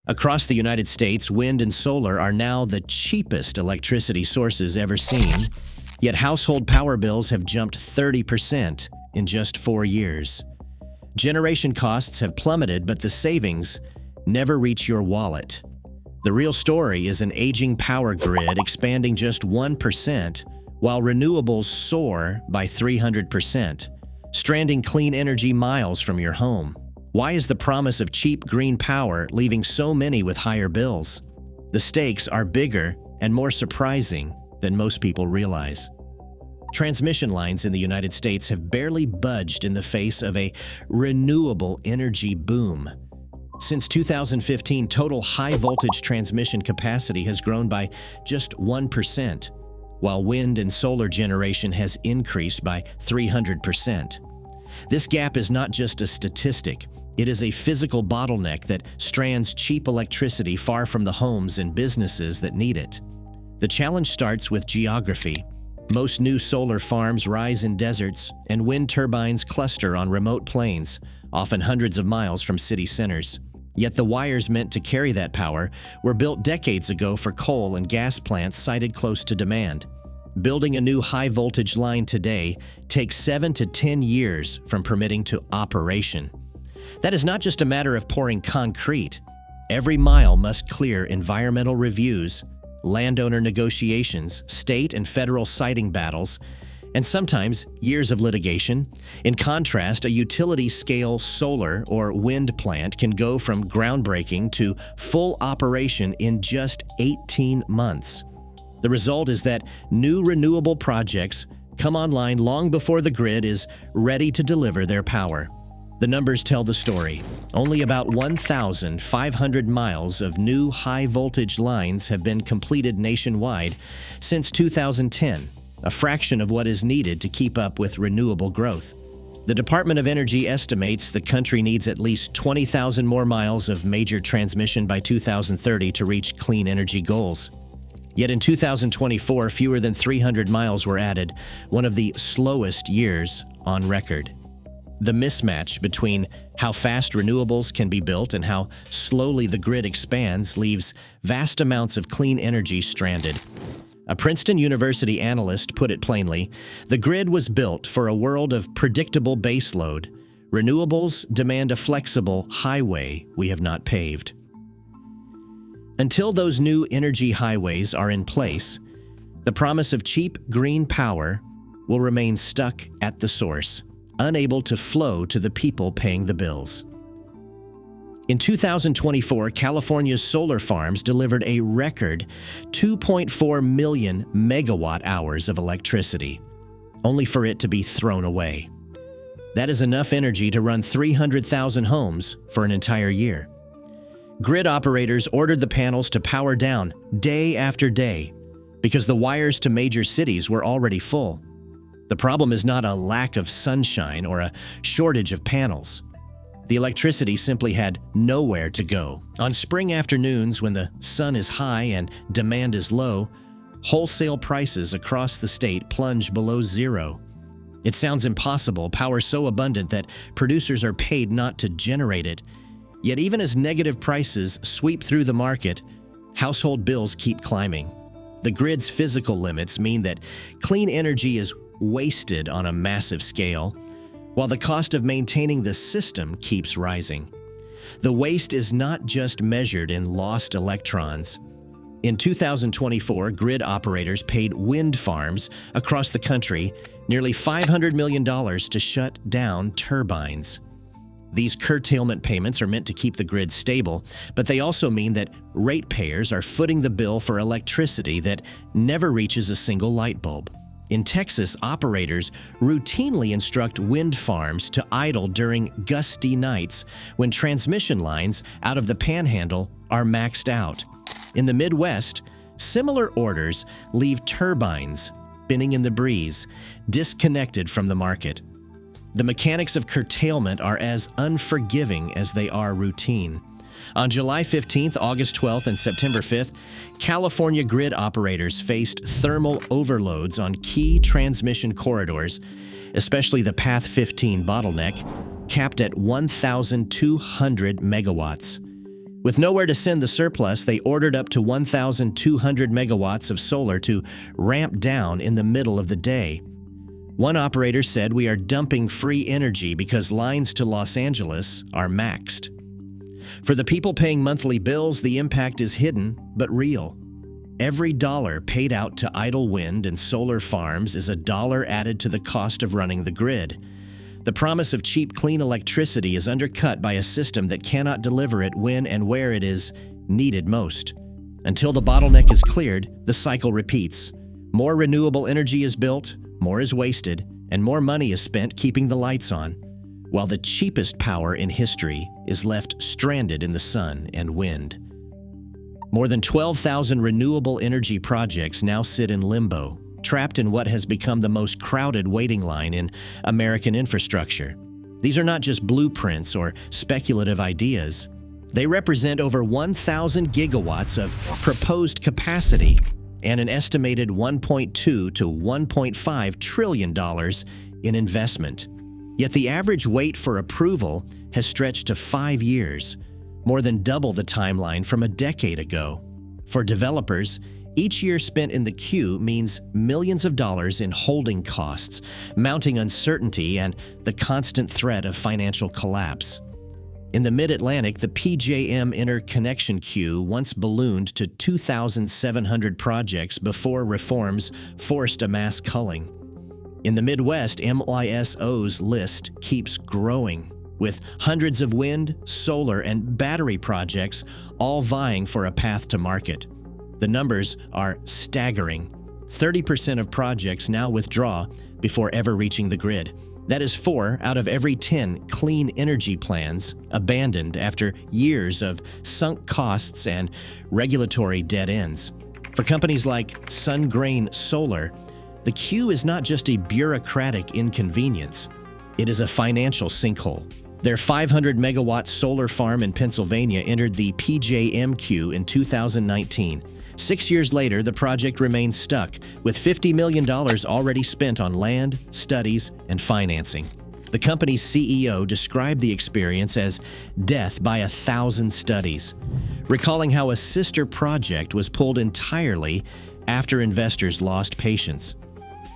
Across the United States, wind and solar are now the cheapest electricity sources ever seen, yet household power bills have jumped 30% in just 4 years. Generation costs have plummeted, but the savings never reach your wallet. The real story is an aging power grid expanding just 1%, while renewables soar by 300%, stranding clean energy miles from your home. Why is the promise of cheap green power leaving so many with higher bills? The stakes are bigger and more surprising than most people realize. Transmission lines in the United States have barely budged in the face of a renewable energy boom. Since 2015, total high-voltage transmission capacity has grown by just 1%, while wind and solar generation has increased by 300%. This gap is not just a statistic. It is a physical bottleneck that strands cheap electricity far from the homes and businesses that need it. The challenge starts with geography. Most new solar farms rise in deserts, and wind turbines cluster on remote plains, often hundreds of miles from city centers. Yet the wires meant to carry that power were built decades ago for coal and gas plants sited close to demand. Building a new high-voltage line today takes 7 to 10 years from permitting to operation. That is not just a matter of pouring concrete. Every mile must clear environmental reviews, landowner negotiations, state and federal siting battles, and sometimes years of litigation. In contrast, a utility-scale solar or wind plant can go from groundbreaking to full operation in just 18 months. The result is that new renewable projects come online long before the grid is ready to deliver their power. The numbers tell the story. Only about 1,500 miles of new high-voltage lines have been completed nationwide since 2010, a fraction of what is needed to keep up with renewable growth. The Department of Energy estimates the country needs at least 20,000 more miles of major transmission by 2030 to reach clean energy goals. Yet in 2024, fewer than 300 miles were added, one of the slowest years on record. The mismatch between how fast renewables can be built and how slowly the grid expands leaves vast amounts of clean energy stranded. A Princeton University analyst put it plainly, the grid was built for a world of predictable baseload. Renewables demand a flexible highway we have not paved. Until those new energy highways are in place, the promise of cheap green power will remain stuck at the source, unable to flow to the people paying the bills. In 2024, California's solar farms delivered a record 2.4 million megawatt hours of electricity, only for it to be thrown away. That is enough energy to run 300,000 homes for an entire year. Grid operators ordered the panels to power down day after day because the wires to major cities were already full. The problem is not a lack of sunshine or a shortage of panels. The electricity simply had nowhere to go. On spring afternoons when the sun is high and demand is low, wholesale prices across the state plunge below zero. It sounds impossible, power so abundant that producers are paid not to generate it. Yet even as negative prices sweep through the market, household bills keep climbing. The grid's physical limits mean that clean energy is wasted on a massive scale, while the cost of maintaining the system keeps rising. The waste is not just measured in lost electrons. In 2024, grid operators paid wind farms across the country nearly $500 million to shut down turbines. These curtailment payments are meant to keep the grid stable, but they also mean that ratepayers are footing the bill for electricity that never reaches a single light bulb. In Texas, operators routinely instruct wind farms to idle during gusty nights when transmission lines out of the panhandle are maxed out. In the Midwest, similar orders leave turbines spinning in the breeze, disconnected from the market. The mechanics of curtailment are as unforgiving as they are routine. On July 15th, August 12th, and September 5th, California grid operators faced thermal overloads on key transmission corridors, especially the Path 15 bottleneck, capped at 1,200 megawatts. With nowhere to send the surplus, they ordered up to 1,200 megawatts of solar to ramp down in the middle of the day. One operator said, "We are dumping free energy because lines to Los Angeles are maxed." For the people paying monthly bills, the impact is hidden but real. Every dollar paid out to idle wind and solar farms is a dollar added to the cost of running the grid. The promise of cheap, clean electricity is undercut by a system that cannot deliver it when and where it is needed most. Until the bottleneck is cleared, the cycle repeats. More renewable energy is built, more is wasted, and more money is spent keeping the lights on, while the cheapest power in history is left stranded in the sun and wind. More than 12,000 renewable energy projects now sit in limbo, trapped in what has become the most crowded waiting line in American infrastructure. These are not just blueprints or speculative ideas. They represent over 1,000 gigawatts of proposed capacity and an estimated $1.2 to $1.5 trillion in investment. Yet the average wait for approval has stretched to 5 years, more than double the timeline from a decade ago. For developers, each year spent in the queue means millions of dollars in holding costs, mounting uncertainty, and the constant threat of financial collapse. In the Mid-Atlantic, the PJM interconnection queue once ballooned to 2,700 projects before reforms forced a mass culling. In the Midwest, MYSO's list keeps growing, with hundreds of wind, solar, and battery projects all vying for a path to market. The numbers are staggering. 30% of projects now withdraw before ever reaching the grid. That is 4 out of every 10 clean energy plans abandoned after years of sunk costs and regulatory dead ends. For companies like SunGrain Solar, the queue is not just a bureaucratic inconvenience, it is a financial sinkhole. Their 500-megawatt solar farm in Pennsylvania entered the PJM queue in 2019. 6 years later, the project remains stuck, with $50 million already spent on land, studies, and financing. The company's CEO described the experience as death by 1,000 studies, recalling how a sister project was pulled entirely after investors lost patience.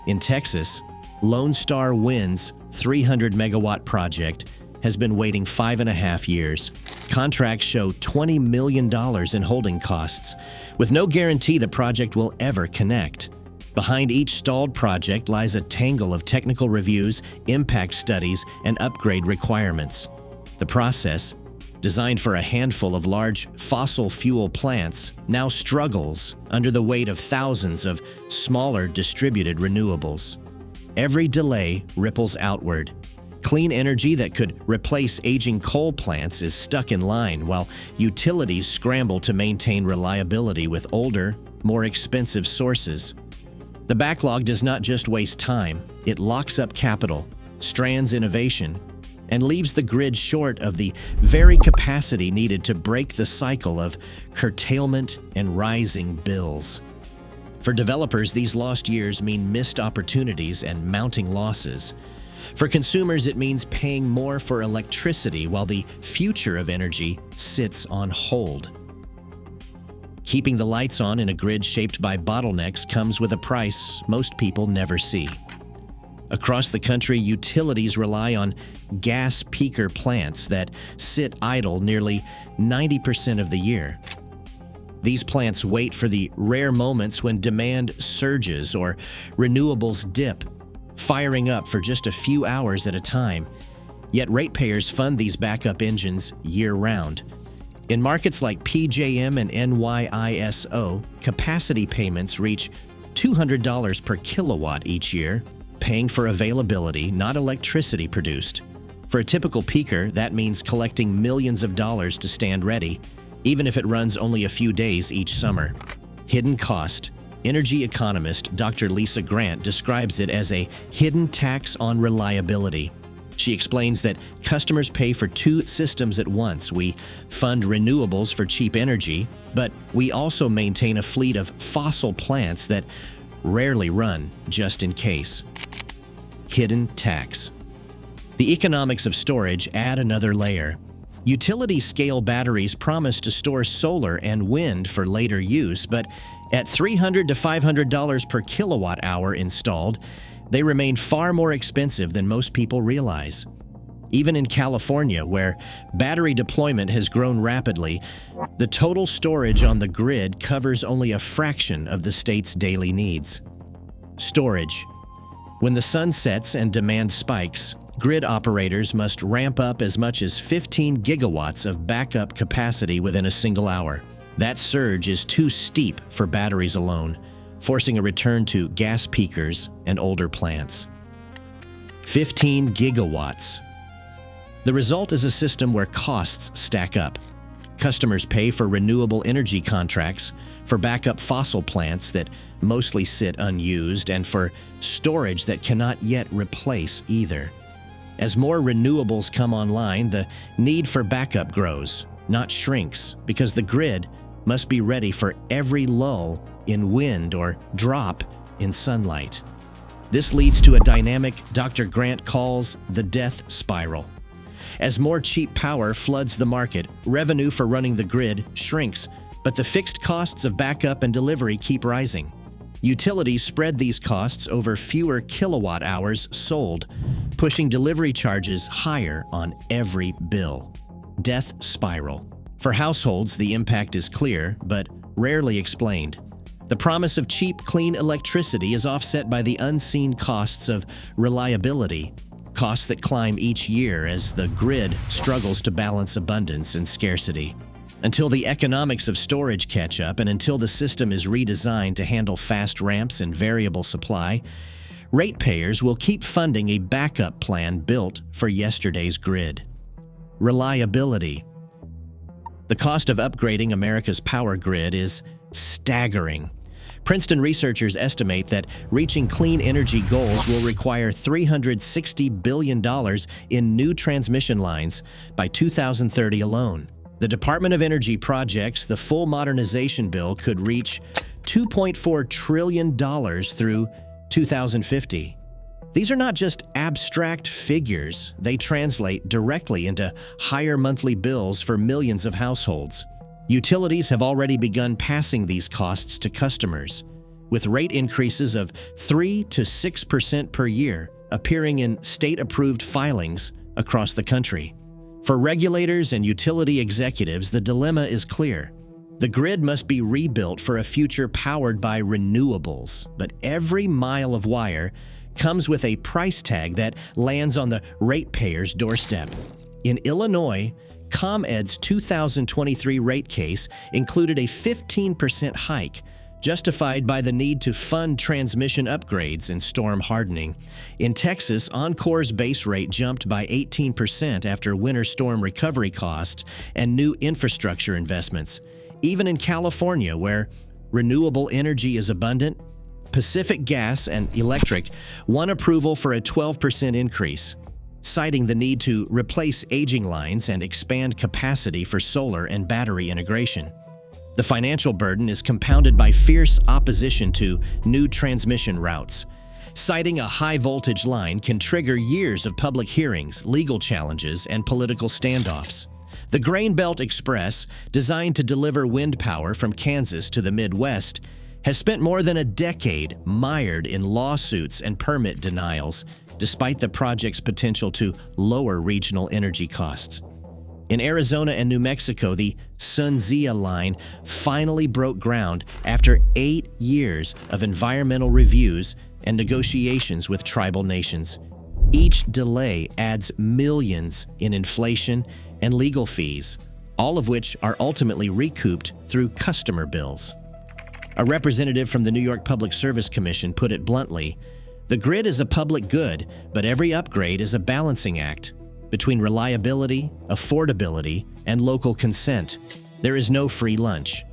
In Texas, Lone Star Wind's 300-megawatt project has been waiting 5.5 years. Contracts show $20 million in holding costs, with no guarantee the project will ever connect. Behind each stalled project lies a tangle of technical reviews, impact studies, and upgrade requirements. The process, designed for a handful of large fossil fuel plants, now struggles under the weight of thousands of smaller distributed renewables. Every delay ripples outward. Clean energy that could replace aging coal plants is stuck in line, while utilities scramble to maintain reliability with older, more expensive sources. The backlog does not just waste time, it locks up capital, strands innovation, and leaves the grid short of the very capacity needed to break the cycle of curtailment and rising bills. For developers, these lost years mean missed opportunities and mounting losses. For consumers, it means paying more for electricity while the future of energy sits on hold. Keeping the lights on in a grid shaped by bottlenecks comes with a price most people never see. Across the country, utilities rely on gas peaker plants that sit idle nearly 90% of the year. These plants wait for the rare moments when demand surges or renewables dip, firing up for just a few hours at a time. Yet ratepayers fund these backup engines year-round. In markets like PJM and NYISO, capacity payments reach $200 per kilowatt each year, paying for availability, not electricity produced. For a typical peaker, that means collecting millions of dollars to stand ready, even if it runs only a few days each summer. Hidden cost. Energy economist Dr. Lisa Grant describes it as a hidden tax on reliability. She explains that customers pay for 2 systems at once. We fund renewables for cheap energy, but we also maintain a fleet of fossil plants that rarely run just in case. Hidden tax. The economics of storage add another layer. Utility-scale batteries promise to store solar and wind for later use, but at $300 to $500 per kilowatt-hour installed, they remain far more expensive than most people realize. Even in California, where battery deployment has grown rapidly, the total storage on the grid covers only a fraction of the state's daily needs. Storage. When the sun sets and demand spikes, grid operators must ramp up as much as 15 gigawatts of backup capacity within a single hour. That surge is too steep for batteries alone, forcing a return to gas peakers and older plants. 15 gigawatts. The result is a system where costs stack up. Customers pay for renewable energy contracts, for backup fossil plants that mostly sit unused, and for storage that cannot yet replace either. As more renewables come online, the need for backup grows, not shrinks, because the grid must be ready for every lull in wind or drop in sunlight. This leads to a dynamic Dr. Grant calls the death spiral. As more cheap power floods the market, revenue for running the grid shrinks, but the fixed costs of backup and delivery keep rising. Utilities spread these costs over fewer kilowatt hours sold, pushing delivery charges higher on every bill. Death spiral. For households, the impact is clear, but rarely explained. The promise of cheap, clean electricity is offset by the unseen costs of reliability, costs that climb each year as the grid struggles to balance abundance and scarcity. Until the economics of storage catch up and until the system is redesigned to handle fast ramps and variable supply, ratepayers will keep funding a backup plan built for yesterday's grid. Reliability. The cost of upgrading America's power grid is staggering. Princeton researchers estimate that reaching clean energy goals will require $360 billion in new transmission lines by 2030 alone. The Department of Energy projects the full modernization bill could reach $2.4 trillion through 2050. These are not just abstract figures. They translate directly into higher monthly bills for millions of households. Utilities have already begun passing these costs to customers, with rate increases of 3 to 6% per year appearing in state-approved filings across the country. For regulators and utility executives, the dilemma is clear. The grid must be rebuilt for a future powered by renewables, but every mile of wire comes with a price tag that lands on the ratepayer's doorstep. In Illinois, ComEd's 2023 rate case included a 15% hike, justified by the need to fund transmission upgrades and storm hardening. In Texas, Oncor's base rate jumped by 18% after winter storm recovery costs and new infrastructure investments. Even in California, where renewable energy is abundant, Pacific Gas and Electric won approval for a 12% increase, citing the need to replace aging lines and expand capacity for solar and battery integration. The financial burden is compounded by fierce opposition to new transmission routes. Citing a high-voltage line can trigger years of public hearings, legal challenges, and political standoffs. The Grain Belt Express, designed to deliver wind power from Kansas to the Midwest, has spent more than a decade mired in lawsuits and permit denials, despite the project's potential to lower regional energy costs. In Arizona and New Mexico, the Sunzia line finally broke ground after 8 years of environmental reviews and negotiations with tribal nations. Each delay adds millions in inflation and legal fees, all of which are ultimately recouped through customer bills. A representative from the New York Public Service Commission put it bluntly, "The grid is a public good, but every upgrade is a balancing act between reliability, affordability, and local consent. There is no free lunch."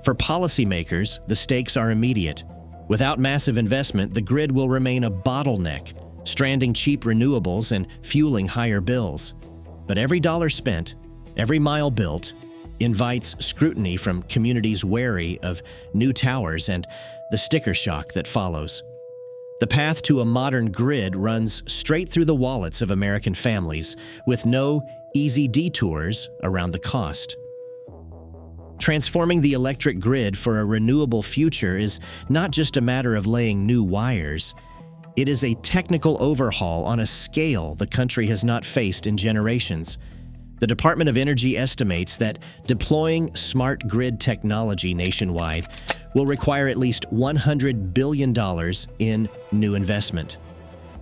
For policymakers, the stakes are immediate. Without massive investment, the grid will remain a bottleneck, stranding cheap renewables and fueling higher bills. But every dollar spent, every mile built, invites scrutiny from communities wary of new towers and the sticker shock that follows. The path to a modern grid runs straight through the wallets of American families, with no easy detours around the cost. Transforming the electric grid for a renewable future is not just a matter of laying new wires. It is a technical overhaul on a scale the country has not faced in generations. The Department of Energy estimates that deploying smart grid technology nationwide will require at least $100 billion in new investment.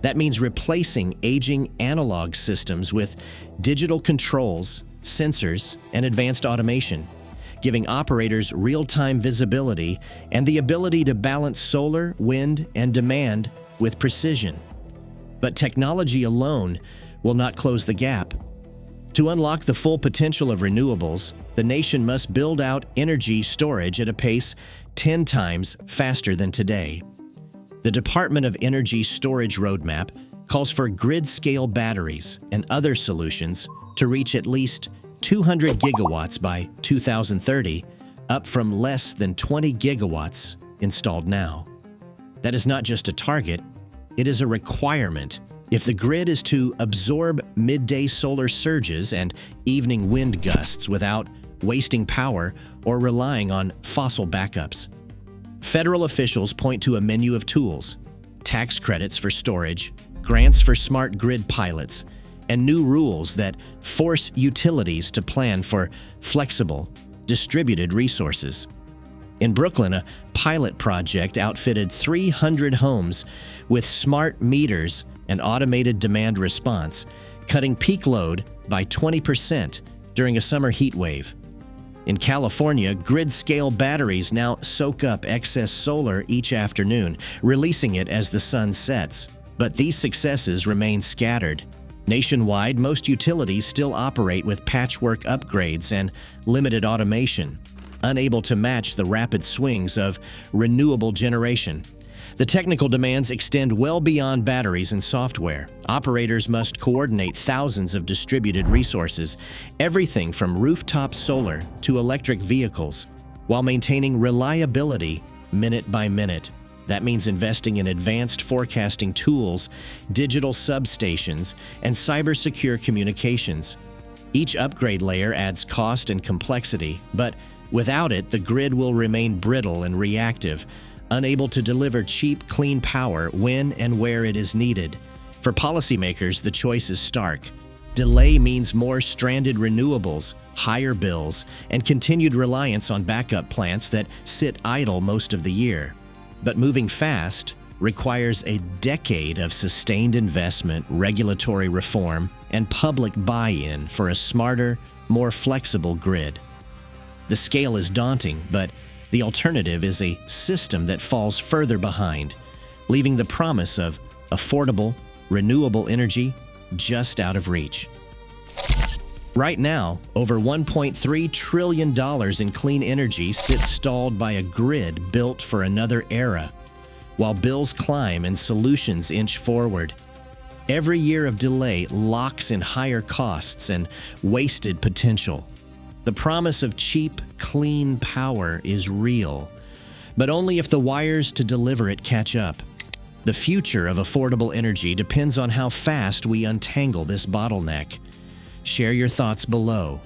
That means replacing aging analog systems with digital controls, sensors, and advanced automation, giving operators real-time visibility and the ability to balance solar, wind, and demand with precision. But technology alone will not close the gap. To unlock the full potential of renewables, the nation must build out energy storage at a pace 10 times faster than today. The Department of Energy Storage Roadmap calls for grid-scale batteries and other solutions to reach at least 200 gigawatts by 2030, up from less than 20 gigawatts installed now. That is not just a target, it is a requirement if the grid is to absorb midday solar surges and evening wind gusts without wasting power or relying on fossil backups. Federal officials point to a menu of tools: tax credits for storage, grants for smart grid pilots, and new rules that force utilities to plan for flexible, distributed resources. In Brooklyn, a pilot project outfitted 300 homes with smart meters and automated demand response, cutting peak load by 20% during a summer heat wave. In California, grid-scale batteries now soak up excess solar each afternoon, releasing it as the sun sets. But these successes remain scattered. Nationwide, most utilities still operate with patchwork upgrades and limited automation, unable to match the rapid swings of renewable generation. The technical demands extend well beyond batteries and software. Operators must coordinate thousands of distributed resources, everything from rooftop solar to electric vehicles, while maintaining reliability minute by minute. That means investing in advanced forecasting tools, digital substations, and cyber-secure communications. Each upgrade layer adds cost and complexity, but without it, the grid will remain brittle and reactive, unable to deliver cheap, clean power when and where it is needed. For policymakers, the choice is stark. Delay means more stranded renewables, higher bills, and continued reliance on backup plants that sit idle most of the year. But moving fast requires a decade of sustained investment, regulatory reform, and public buy-in for a smarter, more flexible grid. The scale is daunting, but the alternative is a system that falls further behind, leaving the promise of affordable, renewable energy just out of reach. Right now, over $1.3 trillion in clean energy sits stalled by a grid built for another era, while bills climb and solutions inch forward. Every year of delay locks in higher costs and wasted potential. The promise of cheap, clean power is real, but only if the wires to deliver it catch up. The future of affordable energy depends on how fast we untangle this bottleneck. Share your thoughts below.